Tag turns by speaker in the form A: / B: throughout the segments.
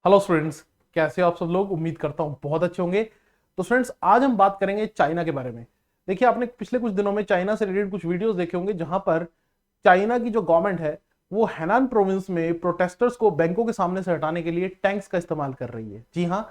A: Hello students, कैसे हो आप सब लोग। उम्मीद करता हूँ बहुत अच्छे होंगे। तो स्टूडेंट्स, आज हम बात करेंगे चाइना के बारे में। देखिए, आपने पिछले कुछ दिनों में चाइना से रिलेटेड कुछ वीडियोस देखे होंगे जहां पर चाइना की जो गवर्नमेंट है वो हैनान प्रोविंस में प्रोटेस्टर्स को बैंकों के सामने से हटाने के लिए टैंक्स का इस्तेमाल कर रही है। जी हाँ,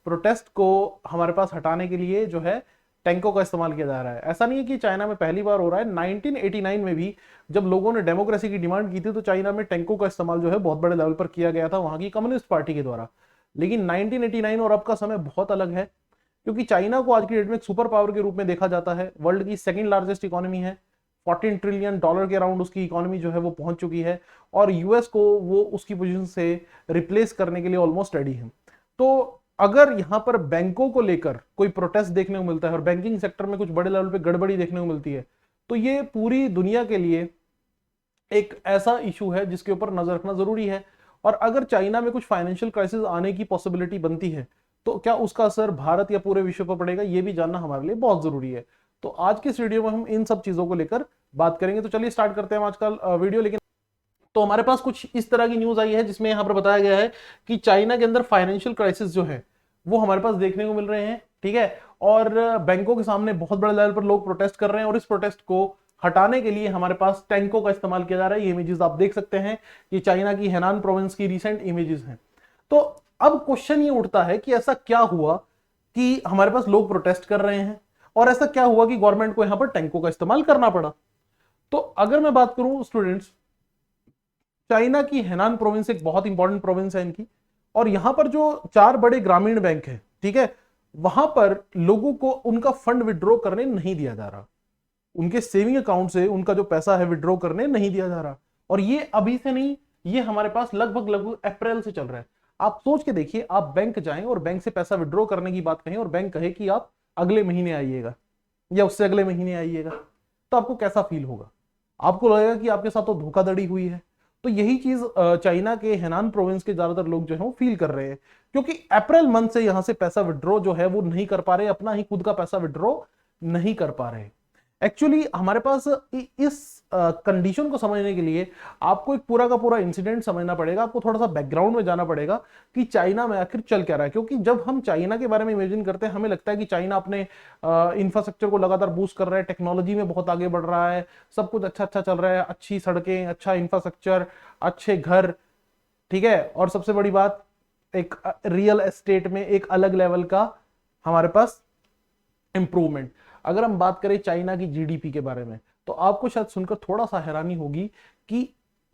A: प्रोटेस्ट को हमारे पास हटाने के लिए जो है टैंकों का इस्तेमाल किया जा रहा है। ऐसा नहीं है कि चाइना में पहली बार हो रहा है। 1989 में भी जब लोगों ने डेमोक्रेसी की डिमांड की थी तो चाइना में टैंकों का इस्तेमाल जो है बहुत बड़े लेवल पर किया गया था वहां की कम्युनिस्ट पार्टी के द्वारा। लेकिन 1989 और अब का समय बहुत अलग है, क्योंकि चाइना को आज की डेट में एक सुपर पावर के रूप में देखा जाता है। वर्ल्ड की सेकंड लार्जेस्ट इकोनॉमी है। 14 ट्रिलियन डॉलर के अराउंड उसकी इकोनॉमी जो है वो पहुंच चुकी है, और यूएस को वो उसकी पोजीशन से रिप्लेस करने के लिए ऑलमोस्ट रेडी है। तो अगर यहां पर बैंकों को लेकर कोई प्रोटेस्ट देखने को मिलता है और बैंकिंग सेक्टर में कुछ बड़े लेवल पे गड़बड़ी देखने को मिलती है, तो ये पूरी दुनिया के लिए एक ऐसा इशू है जिसके ऊपर नजर रखना जरूरी है। और अगर चाइना में कुछ फाइनेंशियल क्राइसिस आने की पॉसिबिलिटी बनती है तो क्या उसका असर भारत या पूरे विश्व पर पड़ेगा, ये भी जानना हमारे लिए बहुत जरूरी है। तो आज के इस वीडियो में हम इन सब चीजों को लेकर बात करेंगे। तो चलिए स्टार्ट करते हैं आज का वीडियो। लेकिन तो हमारे पास कुछ इस तरह की न्यूज आई है जिसमें यहां पर बताया गया है कि चाइना के अंदर फाइनेंशियल क्राइसिस जो है वो हमारे पास देखने को मिल रहे हैं। ठीक है, और बैंकों के सामने बहुत बड़े लेवल पर लोग प्रोटेस्ट कर रहे हैं, और इस प्रोटेस्ट को हटाने के लिए हमारे पास टैंकों का इस्तेमाल किया जा रहा है। ये इमेजेस आप देख सकते हैं, ये चाइना की हेनान प्रोविंस की रिसेंट इमेजेस हैं। तो अब क्वेश्चन ये उठता है कि ऐसा क्या हुआ कि हमारे पास लोग प्रोटेस्ट कर रहे हैं, और ऐसा क्या हुआ कि गवर्नमेंट को यहां पर टैंकों का इस्तेमाल करना पड़ा। तो अगर मैं बात करूं स्टूडेंट्स, चाइना की हेनान प्रोविंस एक बहुत इंपॉर्टेंट प्रोविंस है इनकी, और यहां पर जो चार बड़े ग्रामीण बैंक है, ठीक है, वहां पर लोगों को उनका फंड विड्रॉ करने नहीं दिया जा रहा। उनके सेविंग अकाउंट से उनका जो पैसा है विड्रॉ करने नहीं दिया जा रहा। और ये अभी से नहीं, ये हमारे पास लगभग लगभग अप्रैल से चल रहा है। आप सोच के देखिए, आप बैंक जाएं और बैंक से पैसा विड्रॉ करने की बात कहें और बैंक कहे कि आप अगले महीने आइएगा या उससे अगले महीने आइएगा, तो आपको कैसा फील होगा? आपको लगेगा कि आपके साथ तो धोखाधड़ी हुई है। तो यही चीज चाइना के हेनान प्रोविंस के ज्यादातर लोग जो है वो फील कर रहे हैं, क्योंकि अप्रैल मंथ से यहां से पैसा विड्रॉ जो है वो नहीं कर पा रहे, अपना ही खुद का पैसा विड्रॉ नहीं कर पा रहे। एक्चुअली हमारे पास इस कंडीशन को समझने के लिए आपको एक पूरा का पूरा इंसिडेंट समझना पड़ेगा। आपको थोड़ा सा बैकग्राउंड में जाना पड़ेगा कि चाइना में आखिर चल क्या रहा है। क्योंकि जब हम चाइना के बारे में इमेजिन करते हैं, हमें लगता है कि चाइना अपने इंफ्रास्ट्रक्चर को लगातार बूस्ट कर रहा है, टेक्नोलॉजी में बहुत आगे बढ़ रहा है, सब कुछ अच्छा अच्छा चल रहा है, अच्छी सड़कें, अच्छा इंफ्रास्ट्रक्चर, अच्छे घर। ठीक है, और सबसे बड़ी बात, एक रियल एस्टेट में एक अलग लेवल का हमारे पास इंप्रूवमेंट। अगर हम बात करें चाइना की जीडीपी के बारे में, तो आपको शायद सुनकर थोड़ा सा हैरानी होगी कि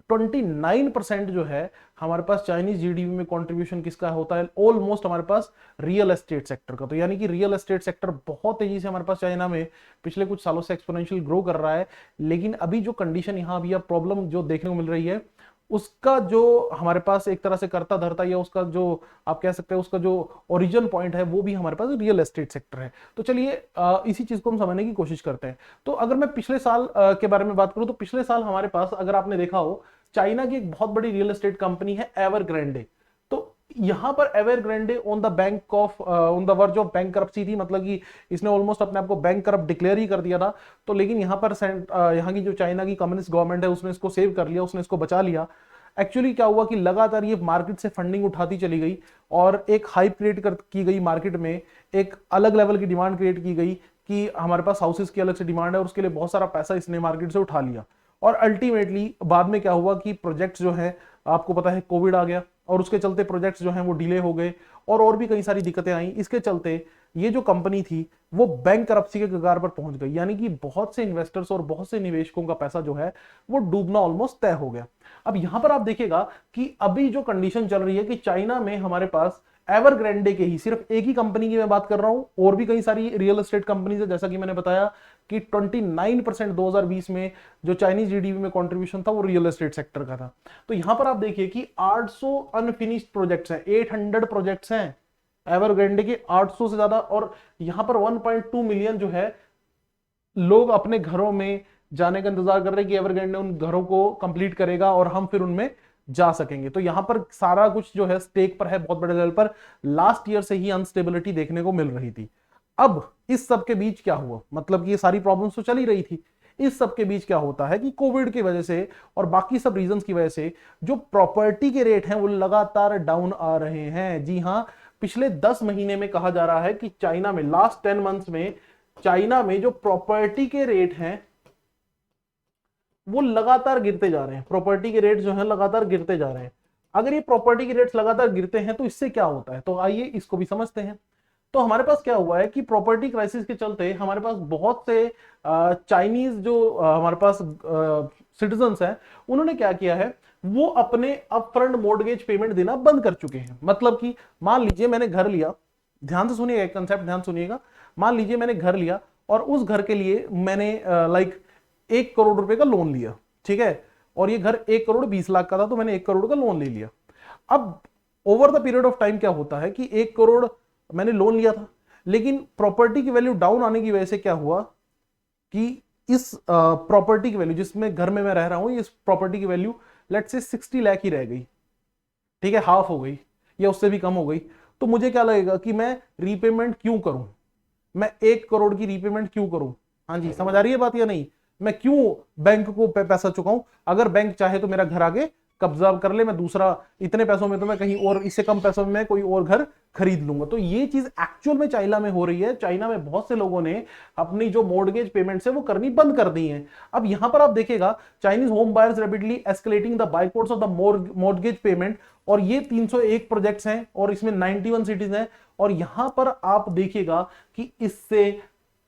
A: 29% जो है हमारे पास चाइनीज जीडीपी में कंट्रीब्यूशन किसका होता है, ऑलमोस्ट हमारे पास रियल एस्टेट सेक्टर का। तो यानी कि रियल एस्टेट सेक्टर बहुत तेजी से हमारे पास चाइना में पिछले कुछ सालों से एक्सपोनेंशियल ग्रो कर रहा है। लेकिन अभी जो कंडीशन यहां अभी प्रॉब्लम जो देखने को मिल रही है, उसका जो हमारे पास एक तरह से करता धरता, या उसका जो आप कह सकते हैं उसका जो ओरिजिन पॉइंट है, वो भी हमारे पास रियल एस्टेट सेक्टर है। तो चलिए इसी चीज को हम समझने की कोशिश करते हैं। तो अगर मैं पिछले साल के बारे में बात करूं, तो पिछले साल हमारे पास, अगर आपने देखा हो, चाइना की एक बहुत बड़ी रियल एस्टेट कंपनी है एवरग्रैंडे। तो यहां पर Evergrande on the verge of bankruptcy थी, मतलब कि इसने ऑलमोस्ट अपने आप को बैंक करप्ट डिक्लेयर ही कर दिया था। तो लेकिन यहां पर यहाँ की जो चाइना की कम्युनिस्ट गवर्नमेंट है उसने इसको सेव कर लिया, उसने इसको बचा लिया। एक्चुअली क्या हुआ कि लगातार ये मार्केट से फंडिंग उठाती चली गई, और एक हाइप क्रिएट की गई मार्केट में, एक अलग लेवल की डिमांड क्रिएट की गई कि हमारे पास हाउसेस की अलग से डिमांड है, और उसके लिए बहुत सारा पैसा इसने मार्केट से उठा लिया। और अल्टीमेटली बाद में क्या हुआ कि प्रोजेक्ट्स जो है, आपको पता है कोविड आ गया, और उसके चलते प्रोजेक्ट्स जो हैं वो डिले हो गए, और भी कई सारी दिक्कतें आई। इसके चलते ये जो कंपनी थी वो बैंक करप्सी के कगार पर पहुंच गई, यानी कि बहुत से इन्वेस्टर्स और बहुत से निवेशकों का पैसा जो है वो डूबना ऑलमोस्ट तय हो गया। अब यहां पर आप देखिएगा कि अभी जो कंडीशन चल रही है कि चाइना में हमारे पास एवरग्रैंडे के ही सिर्फ एक ही कंपनी की मैं बात कर रहा हूं, और भी कई सारी रियल एस्टेट कंपनीज है, जैसा कि मैंने बताया कि 29% 2020 में जो चाइनीज जीडीपी में कंट्रीब्यूशन था वो रियल एस्टेट सेक्टर का था। तो यहां पर आप देखिए कि 800 अनफिनिश्ड प्रोजेक्ट्स हैं, 800 प्रोजेक्ट्स हैं एवरग्रैंडे के, 800 से ज्यादा। और यहां पर 1.2 मिलियन जो है लोग अपने घरों में जाने का इंतजार कर रहे हैं कि एवरग्रैंडे उन घरों को कंप्लीट करेगा और हम फिर उनमें जा सकेंगे। तो यहां पर सारा कुछ जो है स्टेक पर है, बहुत बड़े लेवल पर। लास्ट ईयर से ही अनस्टेबिलिटी देखने को मिल रही थी। अब इस सब के बीच क्या हुआ, मतलब कि ये सारी प्रॉब्लम्स तो चल ही रही थी, इस सब के बीच क्या होता है कि कोविड की वजह से और बाकी सब रीजंस की वजह से जो प्रॉपर्टी के रेट हैं वो लगातार डाउन आ रहे हैं। जी हां, पिछले 10 महीने में कहा जा रहा है कि चाइना में लास्ट 10 मंथ्स में चाइना में जो प्रॉपर्टी के रेट हैं वो लगातार गिरते जा रहे हैं। प्रॉपर्टी के रेट जो है लगातार गिरते जा रहे हैं। अगर ये प्रॉपर्टी के रेट्स लगातार गिरते हैं तो इससे क्या होता है, तो आइए इसको भी समझते हैं। तो हमारे पास क्या हुआ है कि प्रॉपर्टी क्राइसिस के चलते हमारे पास बहुत से चाइनीज जो हमारे पास सिटीजन्स हैं, उन्होंने क्या किया है, वो अपने अपफ्रंट मॉर्गेज पेमेंट देना बंद कर चुके हैं। मतलब कि मान लीजिए मैंने घर लिया, ध्यान से सुनिएगा, एक कंसेप्ट ध्यान सुनिएगा। मान लीजिए मैंने घर लिया और उस घर के लिए मैंने 1 करोड़ रुपए का लोन लिया, ठीक है, और ये घर 1 करोड़ 20 लाख का था, तो मैंने 1 करोड़ का लोन ले लिया। अब over the period of time क्या होता है कि 1 करोड़ मैंने लोन लिया था, लेकिन प्रॉपर्टी की वैल्यू डाउन आने की वजह से क्या हुआ कि इस प्रॉपर्टी की वैल्यू, जिसमें घर में मैं रह रहा हूं, इस प्रॉपर्टी की वैल्यू लेट्स से 60 लाख ही रह गई, ठीक है, हाफ हो गई या उससे भी कम हो गई। तो मुझे क्या लगेगा कि मैं रीपेमेंट क्यों करूं, मैं 1 करोड़ की रीपेमेंट क्यों करूं। हाँ जी, समझ आ रही है बात या नहीं? मैं क्यों बैंक को पैसा चुकाऊं? अगर बैंक चाहे तो मेरा घर आगे कब्जा कर ले, मैं दूसरा इतने पैसों में तो मैं कहीं और, इससे कम पैसों में मैं कोई और घर खरीद लूंगा। तो ये चीज एक्चुअल में चाइना में हो रही है। चाइना में बहुत से लोगों ने अपनी जो मॉर्गेज पेमेंट्स है वो करनी बंद कर दी है। अब यहां पर आप देखिएगा, Chinese home buyers rapidly escalating the boycotts of the mortgage payment, और ये 301 प्रोजेक्ट्स हैं और इसमें 91 सिटीज हैं। और यहां पर आप देखिएगा कि इससे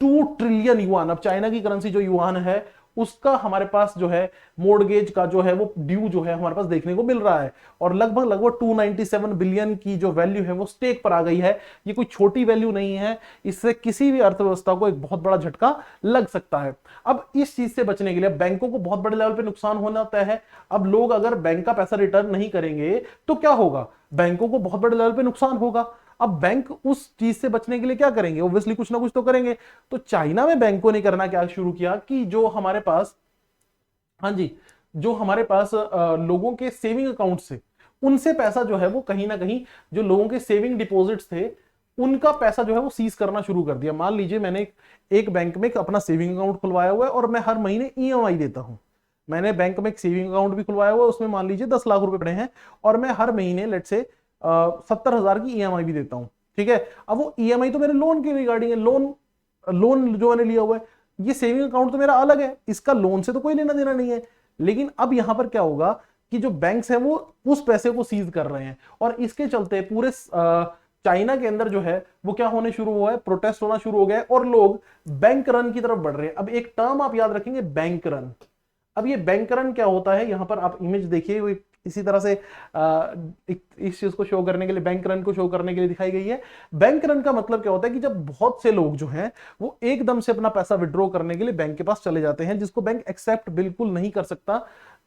A: 2 ट्रिलियन युआन, अब चाइना की करेंसी जो युआन है उसका हमारे पास जो है मॉर्गेज का जो है वो ड्यू जो है हमारे पास देखने को मिल रहा है, और लगभग लगभग 297 बिलियन की जो वैल्यू है वो स्टेक पर आ गई है। ये कोई छोटी वैल्यू नहीं है, इससे किसी भी अर्थव्यवस्था को एक बहुत बड़ा झटका लग सकता है। अब इस चीज से बचने के लिए बैंकों को बहुत बड़े लेवल पे नुकसान होना तय है। अब लोग अगर बैंक का पैसा रिटर्न नहीं करेंगे तो क्या होगा, बैंकों को बहुत बड़े लेवल पे नुकसान होगा। अब बैंक उस चीज से बचने के लिए क्या करेंगे, ऑब्वियसली कुछ ना कुछ तो करेंगे। तो चाइना में बैंकों ने करना क्या शुरू किया कि जो हमारे पास, हाँ जी, जो हमारे पास लोगों के सेविंग अकाउंट से, उनसे पैसा जो है वो कहीं ना कहीं, जो लोगों के सेविंग डिपॉजिट्स थे उनका पैसा जो है वो सीज करना शुरू कर दिया। मान लीजिए मैंने एक बैंक में अपना सेविंग अकाउंट खुलवाया हुआ है और मैं हर महीने ईएमआई देता हूं। मैंने बैंक में एक सेविंग अकाउंट भी खुलवाया हुआ है, उसमें मान लीजिए 10 लाख रुपए पड़े हैं और मैं हर महीने लेट से 70,000 की ईएमआई भी देता हूं, ठीक है। अब वो ईएमआई तो मेरे लोन के रिगार्डिंग है, लोन जो मैंने लिया हुआ है, ये सेविंग अकाउंट तो मेरा अलग है, इसका लोन से तो कोई लेना देना नहीं है। लेकिन अब यहां पर क्या होगा कि जो बैंक्स हैं वो उस पैसे को सीज कर रहे हैं, और इसके चलते पूरे चाइना के अंदर जो है वो क्या होने शुरू हुआ है, प्रोटेस्ट होना शुरू हो गया है और लोग बैंक रन की तरफ बढ़ रहे हैं। अब एक टर्म आप याद रखेंगे, बैंक रन। अब ये बैंक रन क्या होता है, यहां पर आप इमेज देखिए, इसी तरह से इस चीज को शो करने के लिए, बैंक रन को शो करने के लिए दिखाई गई है। बैंक रन का मतलब क्या होता है कि जब बहुत से लोग जो हैं वो एकदम से अपना पैसा विड्रॉ करने के लिए बैंक के पास चले जाते हैं, जिसको बैंक एक्सेप्ट बिल्कुल नहीं कर सकता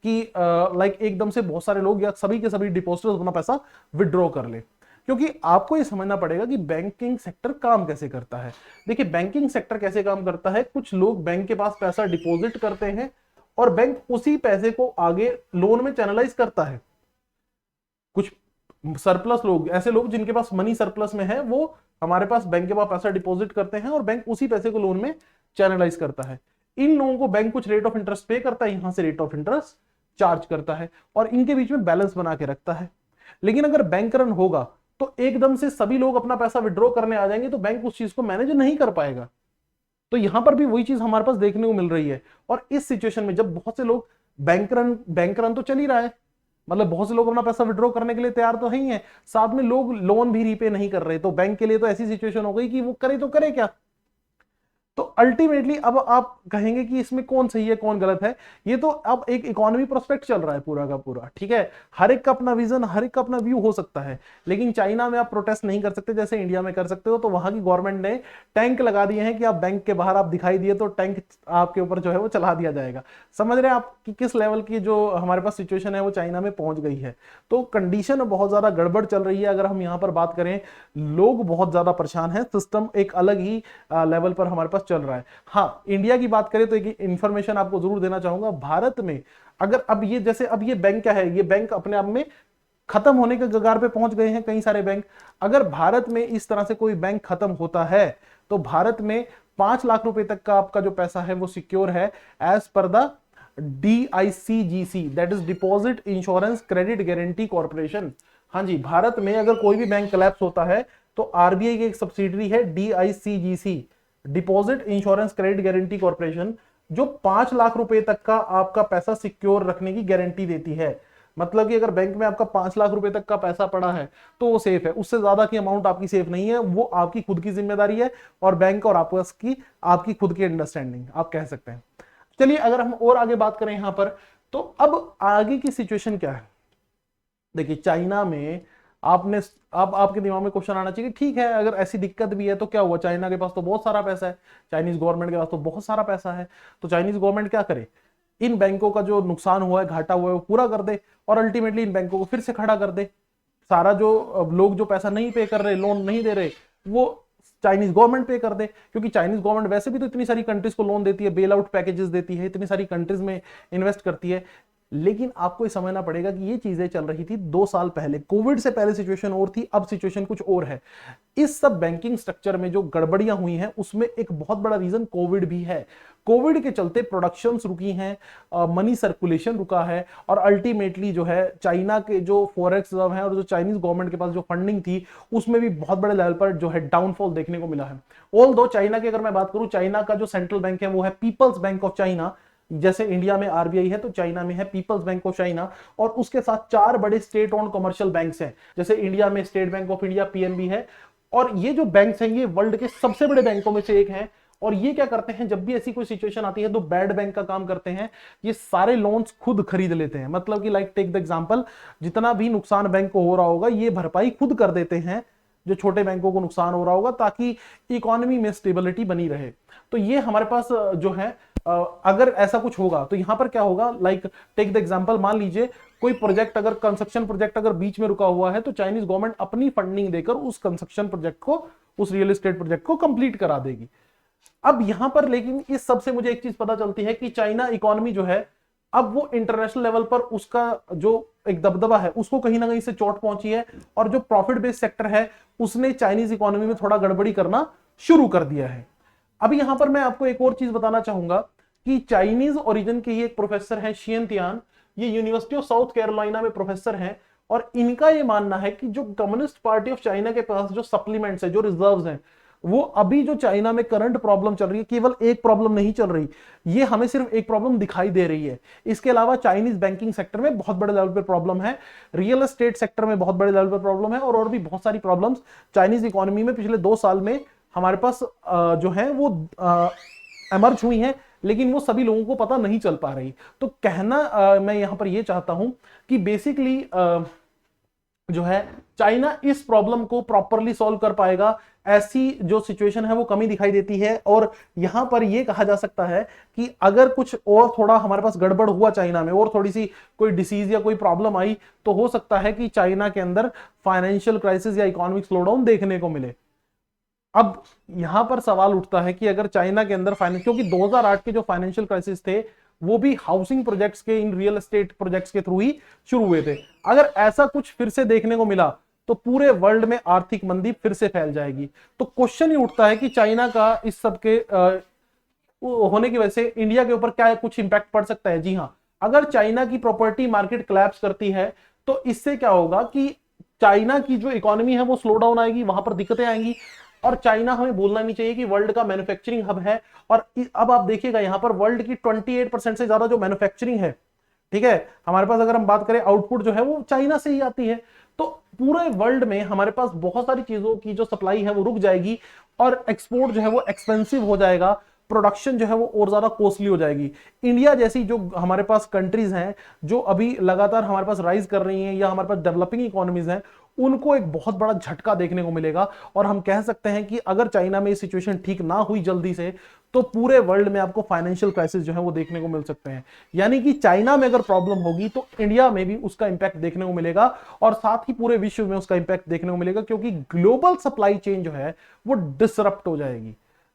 A: कि एकदम से बहुत सारे लोग या सभी के सभी डिपॉजिटर्स अपना पैसा विड्रॉ कर ले। क्योंकि आपको ये समझना पड़ेगा कि बैंकिंग सेक्टर काम कैसे करता है। देखिए बैंकिंग सेक्टर कैसे काम करता है, कुछ लोग बैंक के पास पैसा डिपॉजिट करते हैं और बैंक उसी पैसे को आगे लोन में चैनलाइज करता है। कुछ सरप्लस लोग, ऐसे लोग जिनके पास मनी सरप्लस में है, वो हमारे पास बैंक के पास पैसा डिपॉजिट करते हैं और बैंक उसी पैसे को लोन में चैनलाइज करता है। इन लोगों को बैंक कुछ रेट ऑफ इंटरेस्ट पे करता है, यहां से रेट ऑफ इंटरेस्ट चार्ज करता है और इनके बीच में बैलेंस बना के रखता है। लेकिन अगर बैंक रन होगा तो एकदम से सभी लोग अपना पैसा विड्रॉ करने आ जाएंगे, तो बैंक उस चीज को मैनेज नहीं कर पाएगा। तो यहां पर भी वही चीज हमारे पास देखने को मिल रही है। और इस सिचुएशन में जब बहुत से लोग बैंक रन तो चल ही रहा है, मतलब बहुत से लोग अपना पैसा विड्रॉ करने के लिए तैयार तो ही है, साथ में लोग लोन भी रीपे नहीं कर रहे, तो बैंक के लिए तो ऐसी सिचुएशन हो गई कि वो करे तो करे क्या। तो अल्टीमेटली अब आप कहेंगे कि इसमें कौन सही है कौन गलत है। ये तो अब एक इकोनॉमी प्रोस्पेक्ट चल रहा है पूरा का पूरा, ठीक है। हर एक का अपना विजन, हर एक का अपना व्यू हो सकता है। लेकिन चाइना में आप प्रोटेस्ट नहीं कर सकते जैसे इंडिया में कर सकते हो। तो वहां की गवर्नमेंट ने टैंक लगा दिए हैं कि आप बैंक के बाहर आप दिखाई दिए तो टैंक आपके ऊपर जो है वो चला दिया जाएगा। समझ रहे हैं आप कि किस लेवल की जो हमारे पास सिचुएशन है वो चाइना में पहुंच गई है। तो कंडीशन बहुत ज्यादा गड़बड़ चल रही है। अगर हम यहाँ पर बात करें, लोग बहुत ज्यादा परेशान हैं, सिस्टम एक अलग ही लेवल पर हमारे पास चल रहा है। हाँ, इंडिया की बात करें तो एक इंफॉर्मेशन आपको जरूर देना चाहूंगा। भारत में अगर अब ये जैसे अब ये बैंक क्या है, ये बैंक अपने आप में खत्म होने के कगार पे पहुंच गए हैं कई सारे बैंक। अगर भारत में इस तरह से कोई बैंक खत्म होता है तो भारत में 5 लाख रुपए तक का आपका जो पैसा है वो सिक्योर है, as per the DICGC, that is deposit insurance credit guarantee corporation. हाँ जी, भारत में अगर कोई भी बैंक कोलैप्स होता है तो आरबीआई की एक सब्सिडरी है DICGC, deposit insurance credit guarantee corporation, जो 5 लाख रुपए तक का आपका पैसा सिक्योर रखने की गारंटी देती है। मतलब कि अगर बैंक में आपका 5 लाख रुपए तक का पैसा पड़ा है तो वो सेफ है, उससे ज्यादा की अमाउंट आपकी सेफ नहीं है, वो आपकी खुद की जिम्मेदारी है और बैंक और आपस की आपकी खुद की अंडरस्टैंडिंग आप कह सकते हैं। चलिए अगर हम और आगे बात करें यहां पर, तो अब आगे की सिचुएशन क्या है। देखिए चाइना में आपने आप आपके दिमाग में क्वेश्चन आना चाहिए, ठीक है अगर ऐसी दिक्कत भी है तो क्या हुआ, चाइना के पास तो बहुत सारा पैसा है, चाइनीज गवर्नमेंट के पास तो बहुत सारा पैसा है, तो चाइनीज गवर्नमेंट क्या करे, इन बैंकों का जो नुकसान हुआ है, घाटा हुआ है, वो पूरा कर दे और अल्टीमेटली इन बैंकों को फिर से खड़ा कर दे। सारा जो लोग जो पैसा नहीं पे कर रहे, लोन नहीं दे रहे, वो चाइनीज गवर्नमेंट पे कर दे, क्योंकि चाइनीज गवर्नमेंट वैसे भी तो इतनी सारी कंट्रीज को लोन देती है, बेल आउट पैकेजेस देती है, इतनी सारी कंट्रीज में इन्वेस्ट करती है। लेकिन आपको ये समझना पड़ेगा कि ये चीजें चल रही थी 2 साल पहले, कोविड से पहले सिचुएशन और थी, अब सिचुएशन कुछ और है। इस सब बैंकिंग स्ट्रक्चर में जो गड़बड़ियां हुई हैं उसमें एक बहुत बड़ा रीजन कोविड भी है। कोविड के चलते प्रोडक्शंस रुकी हैं, मनी सर्कुलेशन रुका है और अल्टीमेटली जो है चाइना के जो फॉरेक्स रिजर्व है और जो चाइनीज गवर्नमेंट के पास जो फंडिंग थी उसमें भी बहुत बड़े लेवल पर जो है डाउनफॉल देखने को मिला है। ऑल दो चाइना की अगर मैं बात करूं, चाइना का जो सेंट्रल बैंक है वो है पीपल्स बैंक ऑफ चाइना, जैसे इंडिया में आरबीआई है तो चाइना में है पीपल्स बैंक ऑफ चाइना, और उसके साथ 4 बड़े स्टेट ओन्ड कमर्शियल बैंक्स हैं, जैसे इंडिया में state bank of India PNB है। और ये जो बैंक्स हैं ये वर्ल्ड के सबसे बड़े बैंकों में से एक हैं, और ये क्या करते हैं, जब भी ऐसी कोई सिचुएशन आती है तो बैड बैंक का काम करते हैं, ये सारे लोन्स खुद खरीद लेते हैं। मतलब कि लाइक टेक द एग्जांपल, जितना भी नुकसान बैंक को हो रहा होगा ये भरपाई खुद कर देते हैं जो छोटे बैंकों को नुकसान हो रहा होगा, ताकि इकोनॉमी में स्टेबिलिटी बनी रहे। तो ये हमारे पास जो है अगर ऐसा कुछ होगा तो यहां पर क्या होगा, लाइक टेक द एग्जांपल, मान लीजिए कोई प्रोजेक्ट अगर कंस्ट्रक्शन प्रोजेक्ट अगर बीच में रुका हुआ है तो चाइनीज गवर्नमेंट अपनी फंडिंग देकर उस कंस्ट्रक्शन प्रोजेक्ट को, उस रियल एस्टेट प्रोजेक्ट को कंप्लीट करा देगी। अब यहां पर लेकिन इस सबसे मुझे एक चीज पता चलती है कि चाइना इकोनॉमी जो है अब वो इंटरनेशनल लेवल पर उसका जो एक दबदबा है उसको कहीं ना कहीं से चोट पहुंची है, और जो प्रॉफिट बेस्ड सेक्टर है उसने चाइनीज इकोनॉमी में थोड़ा गड़बड़ी करना शुरू कर दिया है। अब यहां पर मैं आपको एक और चीज बताना चाहूंगा कि चाइनीज ओरिजिन के ही एक प्रोफेसर हैं शियन तियान, ये यूनिवर्सिटी ऑफ साउथ कैरोलिना में प्रोफेसर हैं, और इनका ये मानना है कि जो कम्युनिस्ट पार्टी ऑफ चाइना के पास जो सप्लीमेंट्स है, जो रिजर्व्स हैं, वो अभी जो चाइना में करंट प्रॉब्लम चल रही है, केवल एक प्रॉब्लम नहीं चल रही, ये हमें सिर्फ एक प्रॉब्लम दिखाई दे रही है। इसके अलावा चाइनीज बैंकिंग सेक्टर में बहुत बड़े लेवल पर प्रॉब्लम है, रियल एस्टेट सेक्टर में बहुत बड़े लेवल पर प्रॉब्लम है, और भी बहुत सारी प्रॉब्लम्स चाइनीज इकोनॉमी में पिछले 2 साल में हमारे पास जो है वो एमर्ज हुई हैं, लेकिन वो सभी लोगों को पता नहीं चल पा रही। तो कहना मैं यहां पर ये चाहता हूं कि बेसिकली जो है चाइना इस प्रॉब्लम को प्रॉपरली सॉल्व कर पाएगा, ऐसी जो सिचुएशन है वो कमी दिखाई देती है। और यहां पर ये कहा जा सकता है कि अगर कुछ और थोड़ा हमारे पास गड़बड़ हुआ चाइना में, और थोड़ी सी कोई डिसीज या कोई प्रॉब्लम आई, तो हो सकता है कि चाइना के अंदर फाइनेंशियल क्राइसिस या इकोनॉमिक स्लोडाउन देखने को मिले। अब यहां पर सवाल उठता है कि अगर चाइना के अंदर फाइनेंस, क्योंकि 2008 के जो फाइनेंशियल क्राइसिस थे वो भी हाउसिंग प्रोजेक्ट्स के, इन रियल एस्टेट प्रोजेक्ट्स के थ्रू ही शुरू हुए थे, अगर ऐसा कुछ फिर से देखने को मिला तो पूरे वर्ल्ड में आर्थिक मंदी फिर से फैल जाएगी। तो क्वेश्चन ही उठता है कि चाइना का इस सब के होने की वजह से इंडिया के ऊपर क्या कुछ इंपैक्ट पड़ सकता है। जी हाँ, अगर चाइना की प्रॉपर्टी मार्केट कोलैप्स करती है तो इससे क्या होगा कि चाइना की जो इकोनॉमी है वो स्लो डाउन आएगी, वहां पर दिक्कतें आएंगी। और चाइना, हमें भूलना नहीं चाहिए कि वर्ल्ड का मैन्युफैक्चरिंग हब है, और अब आप देखिएगा यहां पर वर्ल्ड की 28% से ज्यादा जो मैन्युफैक्चरिंग है, ठीक है, हमारे पास अगर हम बात करें आउटपुट जो है वो चाइना से ही आती है। तो पूरे वर्ल्ड में हमारे पास बहुत सारी चीजों की जो सप्लाई है वो रुक जाएगी, और एक्सपोर्ट जो है वो एक्सपेंसिव हो जाएगा, प्रोडक्शन जो है वो और ज्यादा कॉस्टली हो जाएगी। इंडिया जैसी जो हमारे पास कंट्रीज हैं जो अभी लगातार हमारे पास राइज कर रही हैं, या हमारे पास डेवलपिंग इकोनॉमीज हैं, उनको एक बहुत बड़ा झटका देखने को मिलेगा। और हम कह सकते हैं कि अगर चाइना में ये सिचुएशन ठीक ना हुई जल्दी से, तो पूरे वर्ल्ड में आपको फाइनेंशियल क्राइसिस जो है वो देखने को मिल सकते हैं। यानी कि चाइना में अगर प्रॉब्लम होगी तो इंडिया में भी उसका इंपैक्ट देखने को मिलेगा, और साथ ही पूरे विश्व में उसका इंपैक्ट देखने को मिलेगा, क्योंकि ग्लोबल सप्लाई चेन जो है वो डिसरप्ट हो जाएगी।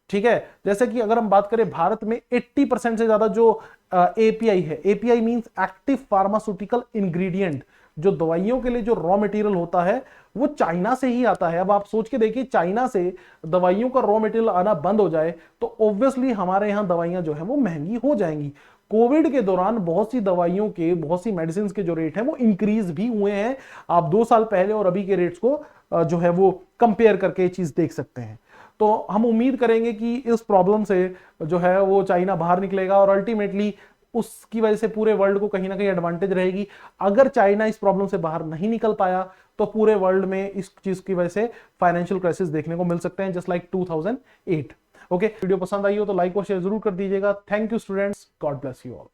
A: ठीक है, जैसे कि अगर हम बात करें भारत में 80% से ज्यादा जो एपीआई है, API means active pharmaceutical ingredient, जो दवाइयों के लिए जो रॉ मटेरियल होता है वो चाइना से ही आता है। अब आप सोच के देखिए, चाइना से दवाइयों का रॉ मटेरियल आना बंद हो जाए तो ऑब्वियसली हमारे यहाँ दवाइयां जो है वो महंगी हो जाएंगी। कोविड के दौरान बहुत सी दवाइयों के, बहुत सी मेडिसिन के जो रेट हैं वो इंक्रीज भी हुए हैं। आप 2 साल पहले और अभी के रेट्स को जो है वो कंपेयर करके ये चीज देख सकते हैं। तो हम उम्मीद करेंगे कि इस प्रॉब्लम से जो है वो चाइना बाहर निकलेगा और अल्टीमेटली उसकी वजह से पूरे वर्ल्ड को कहीं ना कहीं एडवांटेज रहेगी। अगर चाइना इस प्रॉब्लम से बाहर नहीं निकल पाया तो पूरे वर्ल्ड में इस चीज की वजह से फाइनेंशियल क्राइसिस देखने को मिल सकते हैं, जस्ट लाइक 2008। ओके, वीडियो पसंद आई हो तो लाइक और शेयर जरूर कर दीजिएगा। Thank you students, God bless you all.